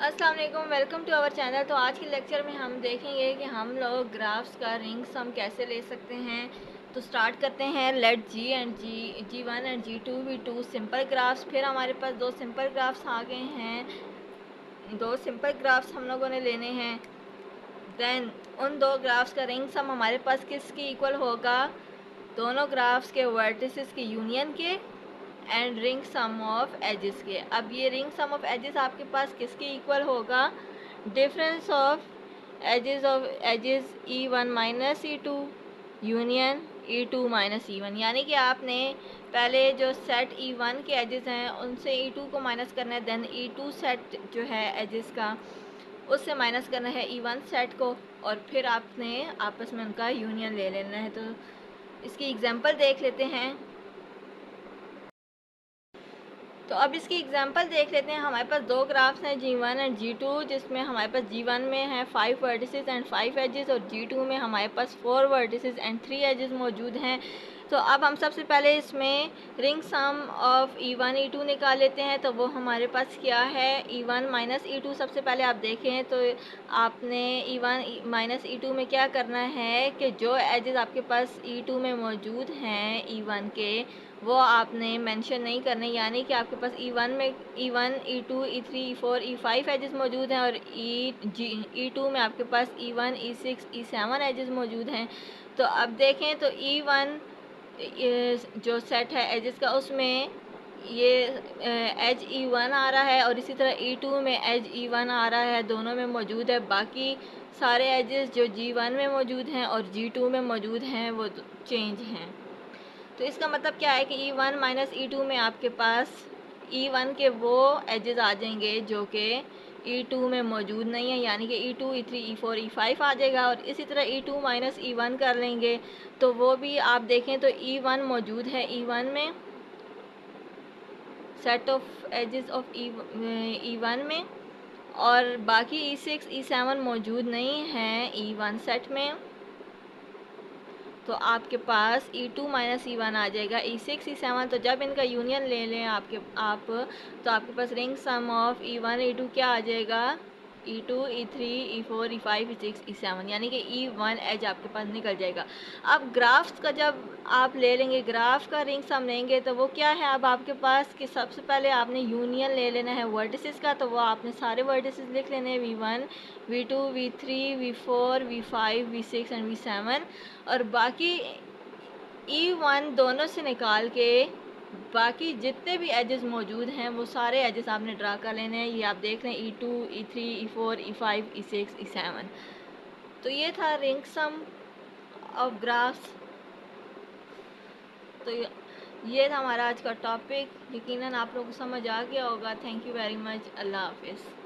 अस्सलाम वालेकुम, welcome to our channel. तो आज के लेक्चर में हम देखेंगे कि हम लोग ग्राफ्स का रिंग सम कैसे ले सकते हैं। तो स्टार्ट करते हैं। Let G and G one and G be two simple graphs. फिर हमारे पास दो सिंपल ग्राफ्स आ गए हैं। दो सिंपल ग्राफ्स हम लोगों ने लेने हैं। देन उन दो ग्राफ्स का रिंग सम हमारे पास किसकी इक्वल होगा? दोनों ग्राफ्स के वर्टिसेस की यूनियन के and ring sum of edges के। अब ये रिंग सम ऑफ एजेस आपके पास किसके इक्वल होगा? Difference of edges E1 minus E2 union E2 minus E1। यानी कि आपने पहले जो सेट E1 के एजेस हैं उनसे E2 को माइनस करना है। देन E2 सेट जो है एजेस का उससे माइनस करना है E1 सेट को, और फिर आपने आपस में उनका यूनियन ले लेना है। तो इसकी एग्जांपल देख लेते हैं। तो अब इसकी एग्जांपल देख लेते हैं। हमारे पास दो ग्राफ्स हैं G1 एंड G2, जिसमें हमारे पास G1 में है 5 वर्टिसेस एंड 5 एजेस, और G2 में हमारे पास 4 वर्टिसेस एंड 3 एजेस मौजूद हैं। तो अब हम सबसे पहले इसमें ring sum of E1 E2 निकाल लेते हैं। तो वो हमारे पास क्या है? E1 minus E2। सबसे पहले आप देखें तो आपने E1 माइनस E2 में क्या करना है कि जो एजेस आपके पास E2 में मौजूद हैं E1 के, वो आपने मेंशन नहीं करने। यानी कि आपके पास E1 में E1 E2 E3 E4 E5 edges मौजूद हैं, और E2 में आपके पास E1 E6 E7 एजेस मौजूद हैं। तो अब देखें तो E1 जो सेट है एजेस का, उसमें ये एज E1 आ रहा है, और इसी तरह E2 में एज E1 आ रहा है, दोनों में मौजूद है। बाकी सारे एजेस जो G1 में मौजूद हैं और G2 में मौजूद हैं वो चेंज हैं। तो इसका मतलब क्या है कि E1 माइनस E2 में आपके पास E1 के वो एजेस आ जाएंगे जो कि E2 में मौजूद नहीं है। यानी कि E2 E3 E4 E5 आ जाएगा, और इसी तरह E2 माइनस E1 कर लेंगे तो वो भी आप देखें तो E1 मौजूद है E1 में, set of edges of E1 में, और बाकी E6 E7 मौजूद नहीं है E1 सेट में। तो आपके पास E2 माइनस E1 आ जाएगा। E6 E7, तो जब इनका यूनियन ले लें तो आपके पास ring sum of E1 E2 क्या आ जाएगा? E2 E3 E4 E5 E6 E7, यानी कि E1 एज आपके पास निकल जाएगा। अब ग्राफ्स का जब आप ले लेंगे, ग्राफ का रिंग सम लेंगे, तो वो क्या है अब आपके पास कि सबसे पहले आपने यूनियन ले लेना है वर्टिसेस का। तो वो आपने सारे वर्टिसेस लिख लेने हैं V1 V2 V3 V4 V5 V6 and V7, और बाकी E1 दोनों से निकाल के बाकी जितने भी एजेस मौजूद हैं वो सारे एजेस आपने ड्रा कर लेने हैं। ये आप देख रहे हैं E2 E3 E4 E5 E6 E7। तो ये था रिंग सम ऑफ ग्राफ्स। तो ये था हमारा आज का टॉपिक। यकीनन आप लोगों को समझ आ गया होगा। Thank you very much. अल्लाह हाफिज़।